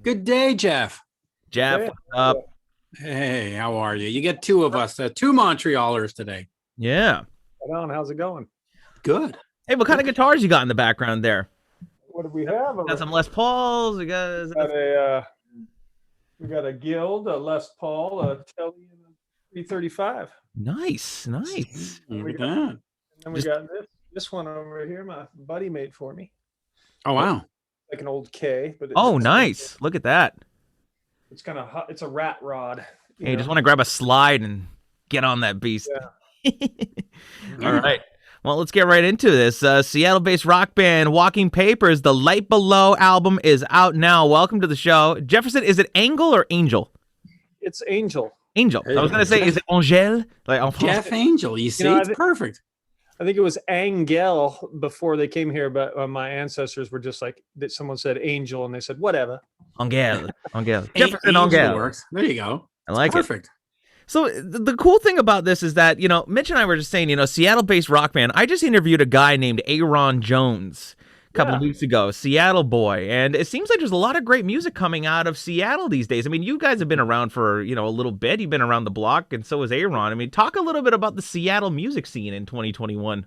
Good day, Jeff. Jeff, Hey, what's up? Hey, how are you? You get two of us, two Montrealers today. Yeah. right on. How's it going? Good. Hey, what kind of guitars you got in the background there? What do we have? Got some Les Pauls. You got We got a Guild, a Les Paul, a Telly, and a 335. nice, nice. And Look we at got, that. and then we Just- got this one over here. My buddy made for me, Oh, wow. like an old K, but Oh, nice. Look at that. It's kind of hot. It's a rat rod. Hey, just want to grab a slide and get on that beast. Yeah. All right. Well, let's get right into this. Seattle-based rock band Walking Papers, the Light Below album is out now. Welcome to the show. Jefferson, is it Angle or Angel? It's Angel. Angel. I was going to say, is it Angel? Like en français? Jeff Angell. You see, know, it's perfect. I think it was Angel before they came here, but my ancestors were just like that. Someone said Angel, and they said whatever. Angel. Angel. A- Jefferson Angel Angel. works. There you go. I like it. Perfect. So the cool thing about this is that, Mitch and I were just saying, Seattle-based rock band. I just interviewed a guy named Aaron Jones a couple of weeks ago, Seattle boy, and it seems like there's a lot of great music coming out of Seattle these days. I mean, you guys have been around for, a little bit. You've been around the block, and so has Aaron. I mean, talk a little bit about the Seattle music scene in 2021.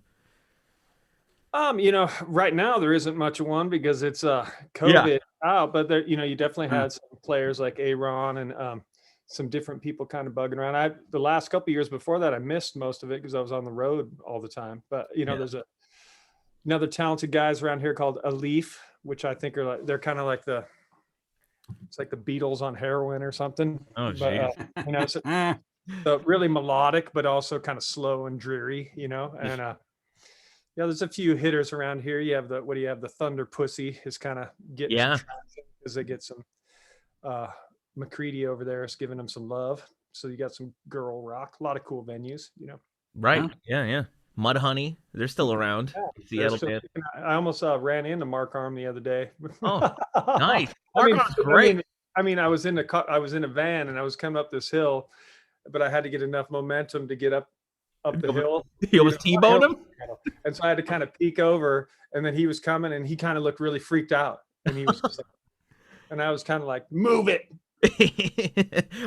Right now there isn't much of one because it's COVID out, but there, you definitely had some players like Aaron and some different people kind of bugging around. The last couple of years before that, I missed most of it because I was on the road all the time. But there's another talented guys around here called Alif, which I think they're kind of like it's like the Beatles on heroin or something. Oh, But so really melodic, but also kind of slow and dreary, and there's a few hitters around here. You have the Thunder Pussy is kind of getting some traction because they get some McCready over there is giving them some love. So you got some girl rock, a lot of cool venues, Right. Yeah. Mudhoney, they're still around. Yeah, Seattle band. I almost ran into Mark Arm the other day. Oh, nice. I mean, Arm's great. I was in a van and I was coming up this hill, but I had to get enough momentum to get up the hill. You almost T-boned him? And so I had to kind of peek over, and then he was coming and he kind of looked really freaked out. And he was just like, and I was kind of like, move it.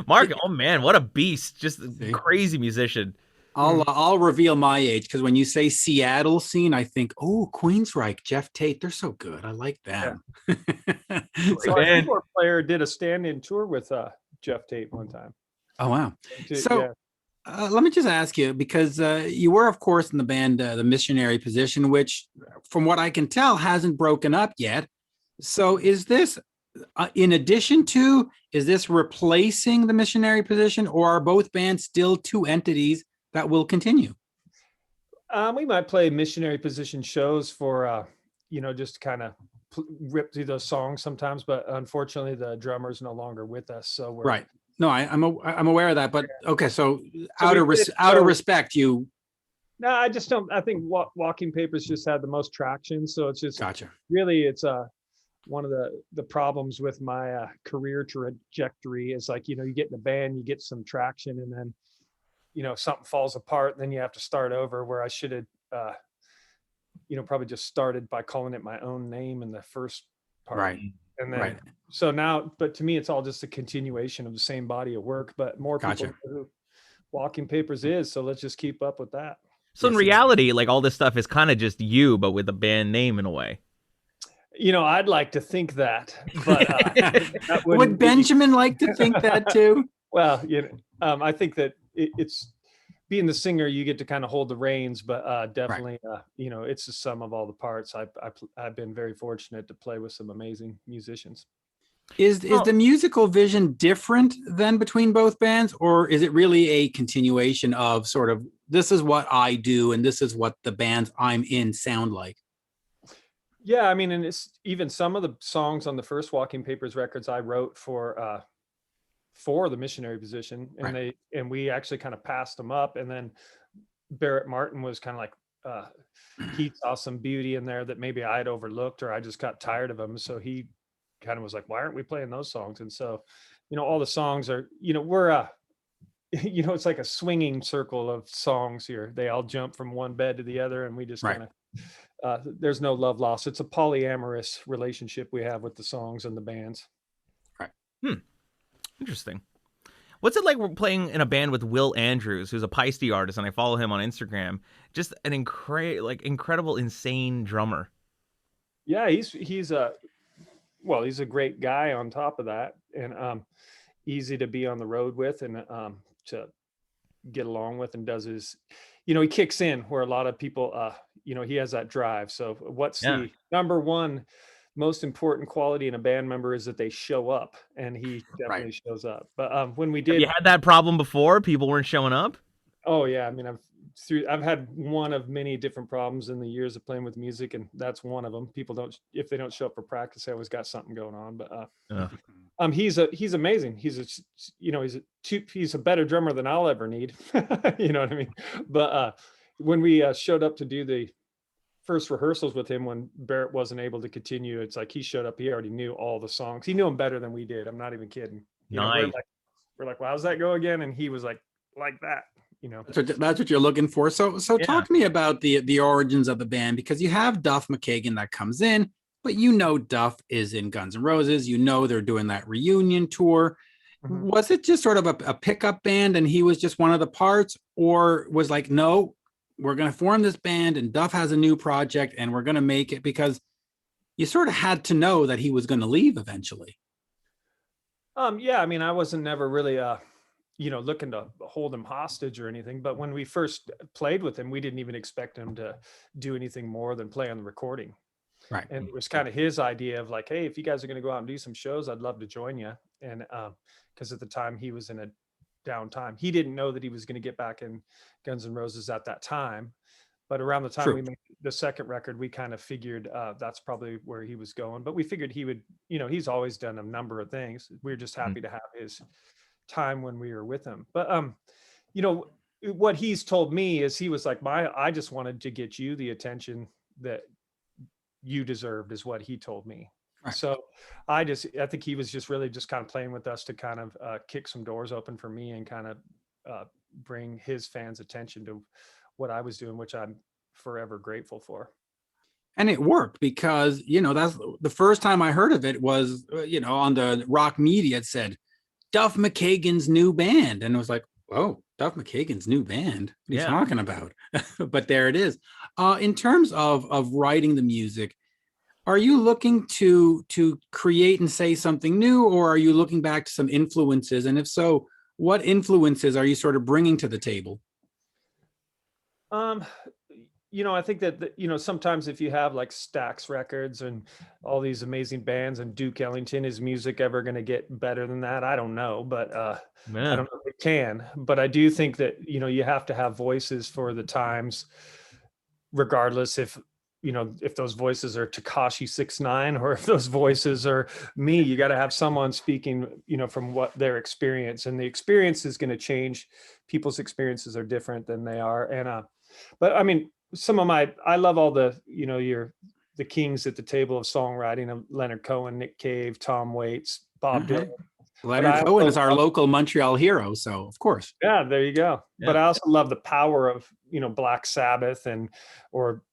Mark, oh man, what a beast. Just a crazy musician. I'll reveal my age because when you say Seattle scene, I think, oh, Queensryche, Jeff Tate, they're so good. I like them. So our keyboard player did a stand-in tour with Jeff Tate one time. Oh, wow. Let me just ask you, because you were, of course, in the band, the Missionary Position, which, from what I can tell, hasn't broken up yet. So is this, in addition to, is this replacing the Missionary Position, or are both bands still two entities that will continue? We might play Missionary Position shows for, just kind of rip through those songs sometimes, but unfortunately the drummer's no longer with us. So we're right. No, I'm aware of that, but okay. So out of respect, you. No, I just don't. I think Walking Papers just had the most traction, so it's just Gotcha. Really, it's one of the problems with my career trajectory is like you get in a band, you get some traction, and then something falls apart, and then you have to start over. Where I should have, probably just started by calling it my own name in the first part, right? And then so now, but to me, it's all just a continuation of the same body of work. But more people know who Walking Papers is, so let's just keep up with that. So in reality, like all this stuff is kind of just you, but with a band name in a way. I'd like to think that, but would Benjamin like to think that too? Well, I think that it's being the singer, you get to kind of hold the reins, but definitely, it's the sum of all the parts. I've been very fortunate to play with some amazing musicians. Is the musical vision different than between both bands, or is it really a continuation of sort of this is what I do and this is what the bands I'm in sound like? Yeah, I mean, and it's even some of the songs on the first Walking Papers records I wrote for the Missionary Position, and we actually kind of passed them up, and then Barrett Martin was kind of like he saw some beauty in there that maybe I'd overlooked or I just got tired of them, so he kind of was like, why aren't we playing those songs? And so all the songs are we're it's like a swinging circle of songs here. They all jump from one bed to the other, and we just kind of there's no love lost. It's a polyamorous relationship we have with the songs and the bands. Interesting. What's it like playing in a band with Will Andrews, who's a Paiste artist, and I follow him on Instagram? Just an incredible, insane drummer. Yeah, he's a great guy on top of that, and easy to be on the road with, and to get along with, and does his, he kicks in where a lot of people, he has that drive. So what's the number one most important quality in a band member is that they show up, and he definitely shows up. But when we did, have you had that problem before? People weren't showing up? Oh yeah, I mean, I've had one of many different problems in the years of playing with music, and that's one of them. People if they don't show up for practice, they always got something going on. But he's amazing. He's a better drummer than I'll ever need. You know what I mean? But when we showed up to do the first rehearsals with him, when Barrett wasn't able to continue, it's like he showed up. He already knew all the songs. He knew them better than we did. I'm not even kidding. Nice. We're like, well, how's that go again? And he was like that. That's what you're looking for. So talk to me about the origins of the band, because you have Duff McKagan that comes in, but Duff is in Guns N' Roses. They're doing that reunion tour. Mm-hmm. Was it just sort of a pickup band and he was just one of the parts, or was like, no, we're going to form this band and Duff has a new project and we're going to make it? Because you sort of had to know that he was going to leave eventually. Yeah, I mean, I wasn't never really looking to hold him hostage or anything. But when we first played with him, we didn't even expect him to do anything more than play on the recording. Right. And it was kind of his idea of like, hey, if you guys are going to go out and do some shows, I'd love to join you. And because at the time he was in a downtime, he didn't know that he was going to get back in Guns N' Roses at that time. But around the time we made the second record, we kind of figured that's probably where he was going. But we figured he would, he's always done a number of things. We were just happy to have his time when we were with him. But what he's told me is he was like, I just wanted to get you the attention that you deserved, is what he told me. Right. So I think he was just really just kind of playing with us to kind of kick some doors open for me and kind of bring his fans' attention to what I was doing, which I'm forever grateful for. And it worked, because that's the first time I heard of it was on the rock media. It said Duff McKagan's new band, and it was like, oh, Duff McKagan's new band, what are you talking about? But there it is. In terms of writing the music, are you looking to create and say something new, or are you looking back to some influences? And if so, what influences are you sort of bringing to the table? I think that, sometimes if you have like Stax Records and all these amazing bands and Duke Ellington, is music ever going to get better than that? I don't know, but I don't know if it can. But I do think that, you have to have voices for the times, regardless if those voices are Tekashi 6ix9ine or if those voices are me. You got to have someone speaking, from what their experience, and the experience is going to change. People's experiences are different than they are. And, but I mean, I love all the, the kings at the table of songwriting of Leonard Cohen, Nick Cave, Tom Waits, Bob Dylan. Leonard Cohen is our local Montreal hero, so of course. Yeah, there you go. Yeah. But I also love the power of, Black Sabbath or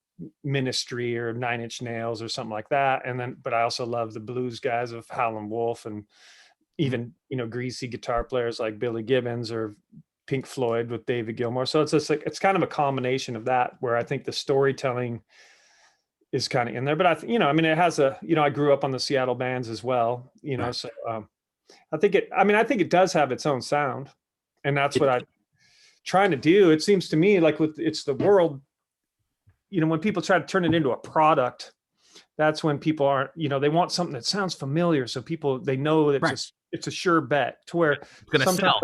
Ministry or Nine Inch Nails or something like that. But I also love the blues guys of Howlin' Wolf, and even, greasy guitar players like Billy Gibbons or Pink Floyd with David Gilmour. So it's just like, it's kind of a combination of that, where I think the storytelling is kind of in there. But it has I grew up on the Seattle bands as well, so I think it does have its own sound, and that's what I'm trying to do. It seems to me like it's the world, when people try to turn it into a product, that's when people aren't, they want something that sounds familiar. So they know that it's a sure bet, to where it's going to sell.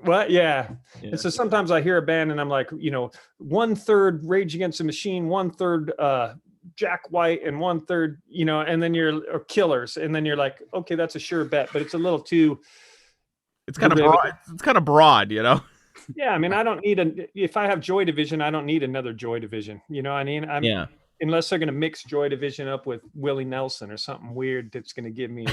What? Yeah. And so sometimes I hear a band and I'm like, 1/3 Rage Against the Machine, 1/3 Jack White, and 1/3, and then or Killers. And then you're like, okay, that's a sure bet, but it's a little too. It's kind of broad. It's kind of broad, Yeah. I mean, I don't need if I have Joy Division, I don't need another Joy Division. You know what I mean? Unless they're going to mix Joy Division up with Willie Nelson or something weird that's going to give me.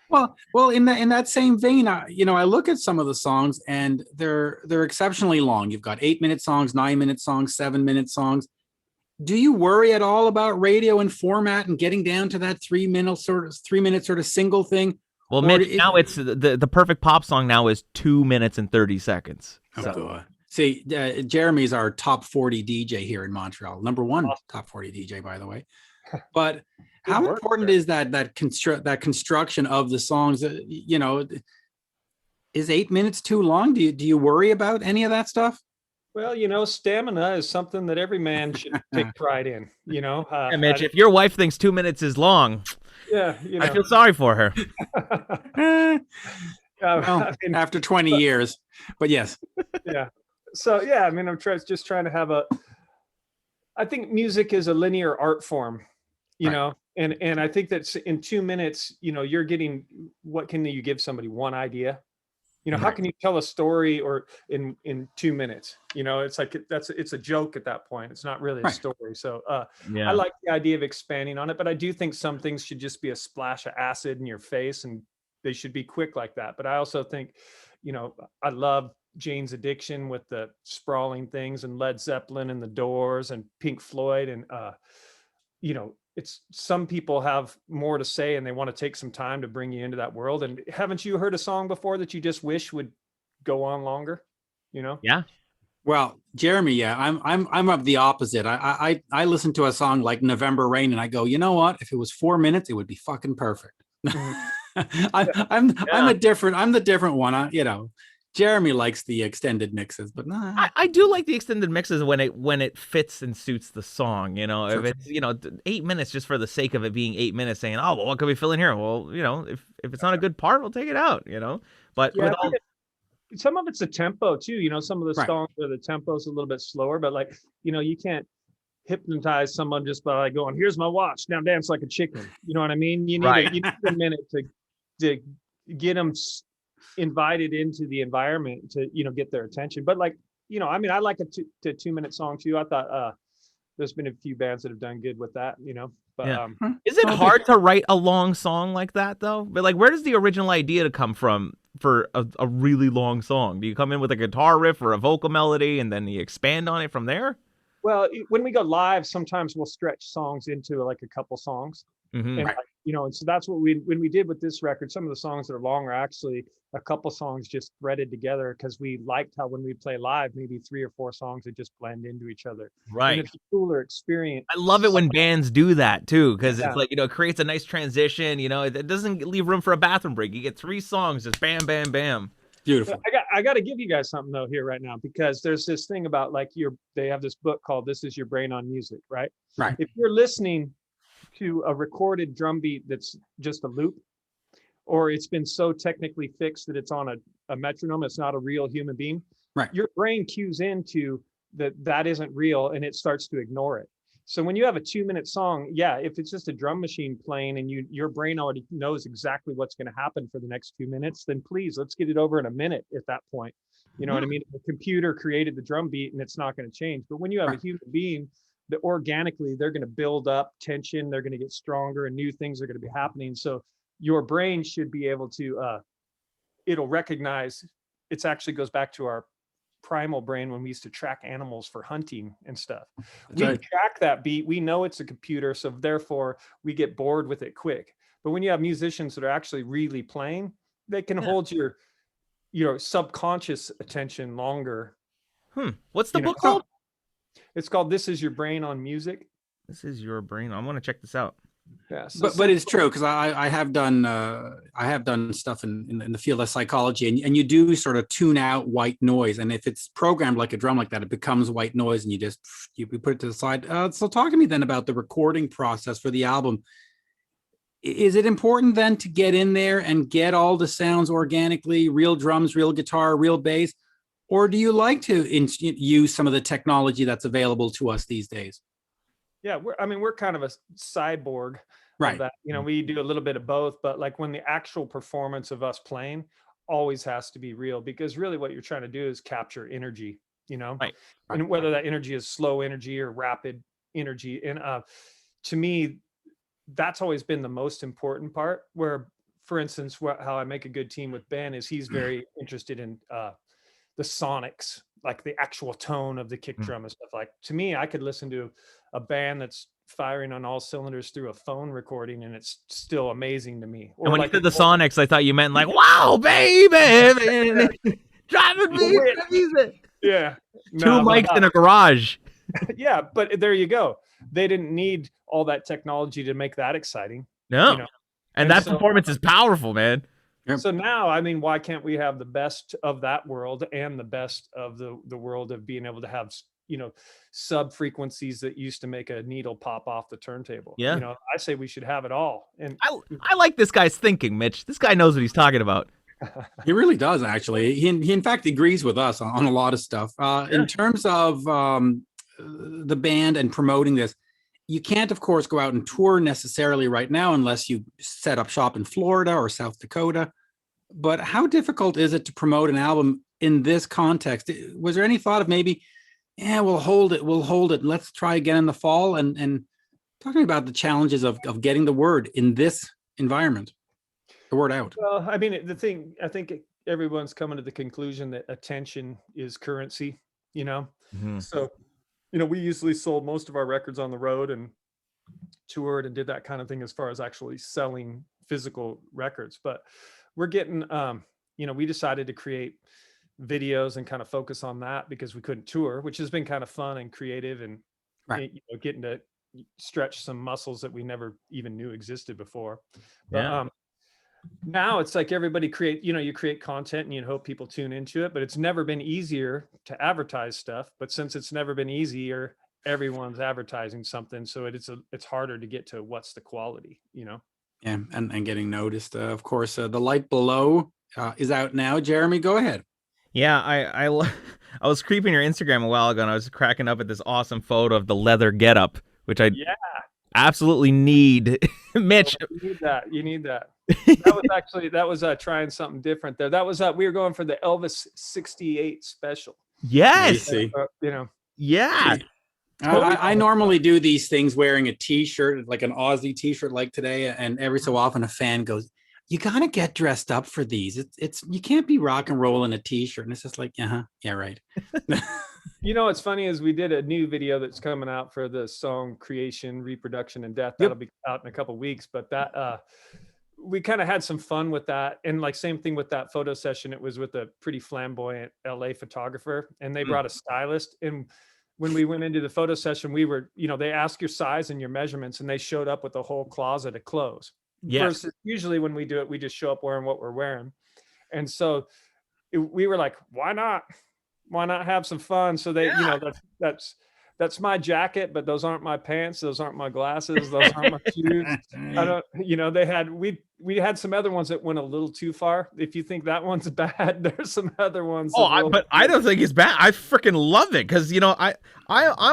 Well, in that same vein, I look at some of the songs and they're exceptionally long. You've got 8-minute songs, 9-minute songs, 7-minute songs. Do you worry at all about radio and format and getting down to that 3-minute sort of single thing, Well, Mitch, now it's the perfect pop song now is 2 minutes and 30 seconds. Oh, So. God. See, Jeremy's our top 40 DJ here in Montreal. Number one top 40 DJ, by the way. But how important is that construction of the songs? You know, is 8 minutes too long? Do you worry about any of that stuff? Well, you know, stamina is something that every man should take pride in. You know, Yeah, Mitch, if your wife thinks 2 minutes is long, yeah, you know. I feel sorry for her. Well, I mean, after 20 years, but yes. Yeah. So yeah, I mean, I'm just trying to have I think music is a linear art form, you know, and I think that in 2 minutes, you know, you're getting, what can you give somebody? One idea? You know, how can you tell a story or in 2 minutes? You know, it's like it's a joke at that point. It's not really a story. So I like the idea of expanding on it, but I do think some things should just be a splash of acid in your face, and they should be quick like that. But I also think, you know, I love Jane's Addiction with the sprawling things, and Led Zeppelin and the Doors and Pink Floyd, and you know, it's, some people have more to say and they want to take some time to bring you into that world. And haven't you heard a song before that you just wish would go on longer? You know? Yeah. Well, Jeremy, yeah, I'm of the opposite. I listen to a song like November Rain and I go, you know what? If it was 4 minutes, it would be fucking perfect. I'm the different one. You know, Jeremy likes the extended mixes, but nah. I do like the extended mixes when it fits and suits the song. You know, if it's, you know, 8 minutes just for the sake of it being 8 minutes, saying, oh, well, what can we fill in here? Well, you know, if it's not a good part, we'll take it out. You know, but some of it's the tempo too. You know, some of the songs where the tempo's a little bit slower, but like, you know, you can't hypnotize someone just by like going, here's my watch, now dance like a chicken. You know what I mean? You need a minute to get them invited into the environment to, you know, get their attention. But like, you know, I mean, I like a 2 minute song too. I thought there's been a few bands that have done good with that, you know. But is it hard to write a long song like that though? But like, where does the original idea to come from for a really long song? Do you come in with a guitar riff or a vocal melody and then you expand on it from there? Well, when we go live, sometimes we'll stretch songs into like a couple songs. Mm-hmm. And you know, and so that's what when we did with this record. Some of the songs that are long are actually a couple songs just threaded together, because we liked how when we play live, maybe 3 or 4 songs that just blend into each other. Right. And it's a cooler experience. I love it when bands do that too, because it's like, you know, it creates a nice transition. You know, it doesn't leave room for a bathroom break. You get 3 songs, just bam, bam, bam. Beautiful. I got to give you guys something though here right now, because there's this thing about like they have this book called This Is Your Brain on Music, right? Right. If you're listening to a recorded drum beat that's just a loop, or it's been so technically fixed that it's on a metronome, it's not a real human being, right? Your brain cues into that isn't real, and it starts to ignore it. So when you have a 2 minute song, if it's just a drum machine playing and your brain already knows exactly what's going to happen for the next 2 minutes, then please, let's get it over in a minute at that point. You know what I mean? The computer created the drum beat and it's not going to change. But when you have a human being, that organically they're going to build up tension, they're going to get stronger, and new things are going to be happening. So your brain should be able to, it'll recognize, it actually goes back to our primal brain when we used to track animals for hunting and stuff. We track that beat, we know it's a computer, so therefore we get bored with it quick. But when you have musicians that are actually really playing, they can hold your subconscious attention longer. What's the book called? It's called This Is Your Brain on Music. This Is Your Brain. I want to check this out. Yeah, but it's true, because I have done stuff in the field of psychology, and you do sort of tune out white noise, and if it's programmed like a drum like that, it becomes white noise, and you put it to the side. So talk to me then about the recording process for the album. Is it important then to get in there and get all the sounds organically, real drums, real guitar, real bass, or do you like to use some of the technology that's available to us these days? Yeah, we're kind of a cyborg, right? That, you know, we do a little bit of both, but like when the actual performance of us playing always has to be real, because really what you're trying to do is capture energy, you know, and whether that energy is slow energy or rapid energy. And to me, that's always been the most important part. Where, for instance, how I make a good team with Ben is he's very interested in the sonics, like the actual tone of the kick drum and stuff. Like, to me, I could listen to a band that's firing on all cylinders through a phone recording, and it's still amazing to me. Or And when like you said the Sonics, I thought you meant like, wow, baby, driving me crazy. Yeah. Two mics in a garage. Yeah, but there you go. They didn't need all that technology to make that exciting. No. You know? And that performance is powerful, man. So now, I mean, why can't we have the best of that world and the best of the world of being able to have, you know, sub frequencies that used to make a needle pop off the turntable? Yeah. You know, I say we should have it all. And I like this guy's thinking, Mitch. This guy knows what he's talking about. He really does, actually. He in fact agrees with us on a lot of stuff. In terms of the band and promoting this, you can't, of course, go out and tour necessarily right now unless you set up shop in Florida or South Dakota. But how difficult is it to promote an album in this context? Was there any thought of maybe, we'll hold it, let's try again in the fall? And talking about the challenges of getting the word in this environment, the word out. Well, I mean, I think everyone's coming to the conclusion that attention is currency, you know? Mm-hmm. So, you know, we usually sold most of our records on the road and toured and did that kind of thing as far as actually selling physical records. But we're getting, you know, we decided to create videos and kind of focus on that because we couldn't tour, which has been kind of fun and creative and you know, getting to stretch some muscles that we never even knew existed before. But, now it's like everybody you create content and you hope people tune into it, but it's never been easier to advertise stuff. But since it's never been easier, everyone's advertising something. So it's harder to get to what's the quality, you know? Yeah. And getting noticed. Of course, The Light Below is out now. Jeremy, go ahead. Yeah, I was creeping your Instagram a while ago and I was cracking up at this awesome photo of the leather getup, which I absolutely need. Mitch, you need that. That was trying something different there. That was we were going for the Elvis 68 special. Yes. You know. Yeah. I normally do these things wearing a t-shirt, like an Aussie t-shirt like today, and every so often a fan goes, you gotta get dressed up for these. It's you can't be rock and roll in a t-shirt. And it's just like, yeah, right. You know, what's funny is we did a new video that's coming out for the song Creation, Reproduction, and Death. That'll be out in a couple of weeks, but that we kind of had some fun with that. And like, same thing with that photo session. It was with a pretty flamboyant LA photographer, and they brought a stylist. And when we went into the photo session, we were, you know, they ask your size and your measurements, and they showed up with a whole closet of clothes. Versus usually when we do it, we just show up wearing what we're wearing. And so we were like, why not have some fun? So they, you know, that's my jacket, but those aren't my pants. Those aren't my glasses. Those aren't my shoes. I don't, you know, we had some other ones that went a little too far. If you think that one's bad, there's some other ones. But I don't think it's bad. I freaking love it. Cause you know, I'm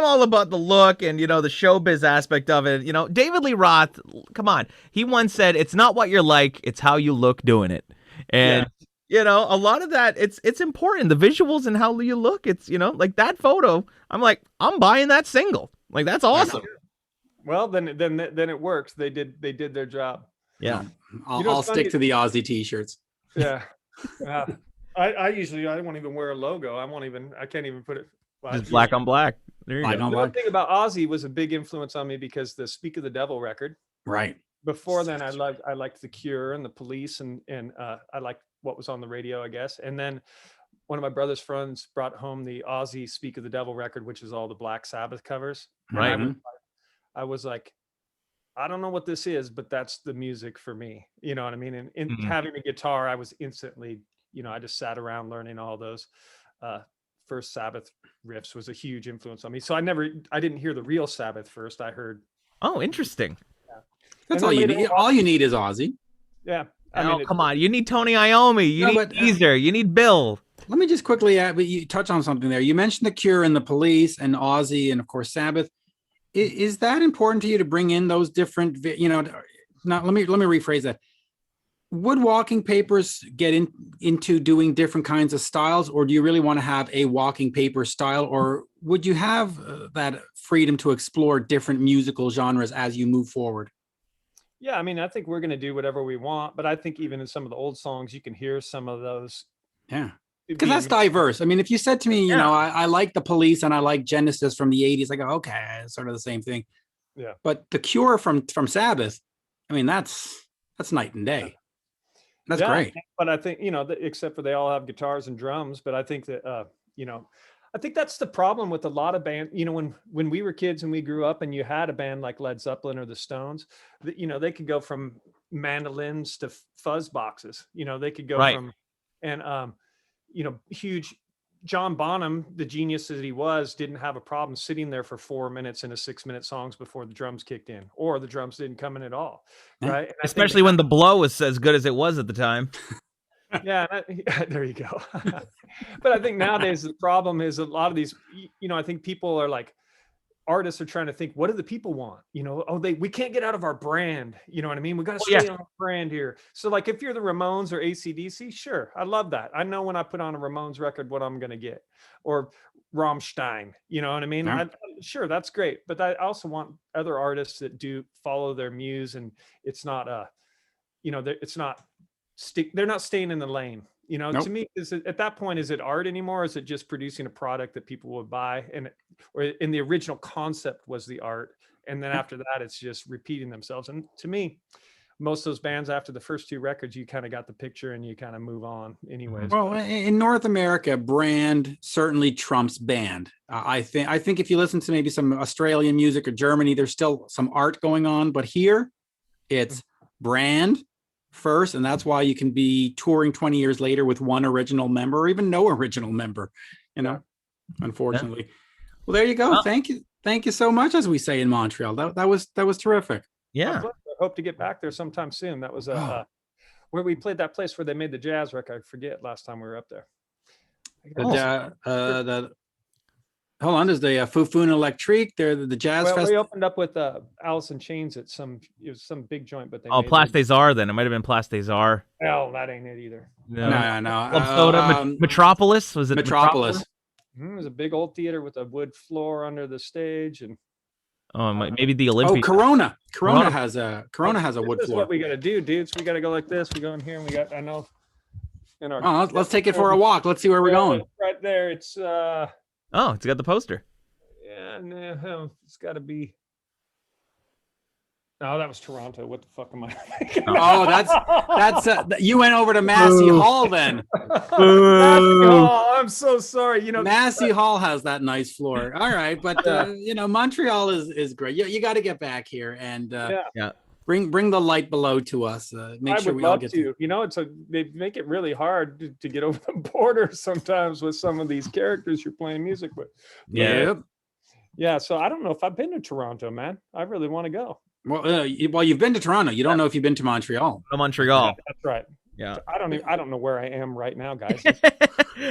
all about the look and, you know, the showbiz aspect of it. You know, David Lee Roth, come on. He once said, it's not what you're like, it's how you look doing it. And you know, a lot of that, it's important. The visuals and how you look. It's, you know, like that photo. I'm like, I'm buying that single. Like, that's awesome. Well, then it works. They did their job. Yeah. I'll stick to the Aussie t-shirts. Yeah. I usually won't even wear a logo. I can't even put it. Just black on black. There you go. The one thing about Ozzy was a big influence on me because the Speak of the Devil record. Right. Before then, I liked The Cure and the Police, and I liked what was on the radio, I guess. And then one of my brother's friends brought home the Ozzy Speak of the Devil record, which is all the Black Sabbath covers. Right. I was like, I don't know what this is, but that's the music for me. You know what I mean? And having a guitar, I was instantly, you know, I just sat around learning all those. First Sabbath riffs was a huge influence on me. So I didn't hear the real Sabbath first. I heard. Oh, interesting. Yeah. That's all you need. All you need is Ozzy. Yeah. Come on. You need Tony Iommi. You need Geezer. You need Bill. Let me just quickly add, but you touch on something there. You mentioned The Cure and the Police and Ozzy and, of course, Sabbath. Is that important to you to bring in those different, you know, let me rephrase that. Would Walking Papers get into doing different kinds of styles, or do you really want to have a Walking Paper style, or would you have that freedom to explore different musical genres as you move forward? Yeah, I mean, I think we're going to do whatever we want, but I think even in some of the old songs, you can hear some of those Because that's diverse. I mean, if you said to me, you know, I like the Police and I like Genesis from the 80s, I go, okay, it's sort of the same thing. Yeah. But the Cure from Sabbath, I mean, that's night and day. That's great. But I think, you know, except for they all have guitars and drums, but I think that, you know, I think that's the problem with a lot of bands. You know, when we were kids and we grew up and you had a band like Led Zeppelin or the Stones, that, you know, they could go from mandolins to fuzz boxes. You know, they could go from, and, you know, huge John Bonham, the genius that he was, didn't have a problem sitting there for 4 minutes in a 6-minute songs before the drums kicked in, or the drums didn't come in at all. Right. And especially when the blow was as good as it was at the time. Yeah, there you go. But I think nowadays the problem is a lot of these, you know, I think people are like, artists are trying to think, what do the people want? You know, we can't get out of our brand. You know what I mean? We got to stay on our brand here. So like if you're the Ramones or AC/DC, sure, I love that. I know when I put on a Ramones record what I'm going to get, or Rammstein. You know what I mean? Yeah. Sure, that's great. But I also want other artists that do follow their muse, and it's not you know, it's not they're not staying in the lane. You know, to me, at that point, is it art anymore? Or is it just producing a product that people would buy? Or in the original concept was the art. And then after that, it's just repeating themselves. And to me, most of those bands, after the first 2 records, you kind of got the picture and you kind of move on anyways. Well, in North America, brand certainly trumps band. I think if you listen to maybe some Australian music or Germany, there's still some art going on. But here, it's brand first, and that's why you can be touring 20 years later with one original member or even no original member, you know, unfortunately. Well, there you go. Thank you so much, as we say in Montreal. That was terrific. Yeah, I hope to get back there sometime soon. That was where we played that place where they made the jazz record. I forget last time we were up there. Hold on, there's the Fufun Electrique. They're the jazz festival. We opened up with Alice in Chains at it was some big joint, but they Place des Arts. Then it might have been Place des Arts. Hell, that ain't it either. No. Metropolis, was it? Metropolis. It was a big old theater with a wood floor under the stage, and maybe the Olympia. Corona. Corona has a wood floor. This is what we got to do, dudes. We got to go like this. We go in here, and we got. I know. In our. Let's take it for a walk. Let's see where we're going. Right there. It's. It's got the poster. Yeah, no, it's got to be. No, that was Toronto. What the fuck am I thinking? Oh, that's you went over to Massey Hall then. Oh, I'm so sorry. You know, Massey Hall has that nice floor. All right, but you know, Montreal is great. You got to get back here and bring the light below to us. Make sure we all get to. You know, they make it really hard to get over the border sometimes with some of these characters you're playing music with. Yeah. So I don't know if I've been to Toronto, man. I really want to go. Well, you've been to Toronto. You don't know if you've been to Montreal. Montreal. That's right. Yeah. I don't know where I am right now, guys.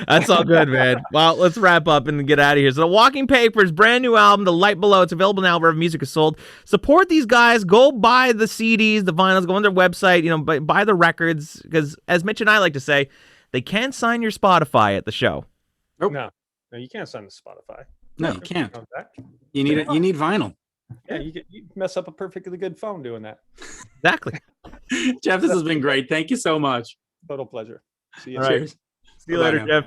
That's all good, man. Well, let's wrap up and get out of here. So, The Walking Papers, brand new album, The Light Below. It's available now wherever music is sold. Support these guys. Go buy the CDs, the vinyls. Go on their website. You know, buy the records, because as Mitch and I like to say, they can't sign your Spotify at the show. Nope. No, you can't sign to Spotify. No, you can't. You need vinyl. Yeah, you mess up a perfectly good phone doing that. Exactly. Jeff, this has been great. Thank you so much. Total pleasure. See you. Cheers. See you later, Jeff.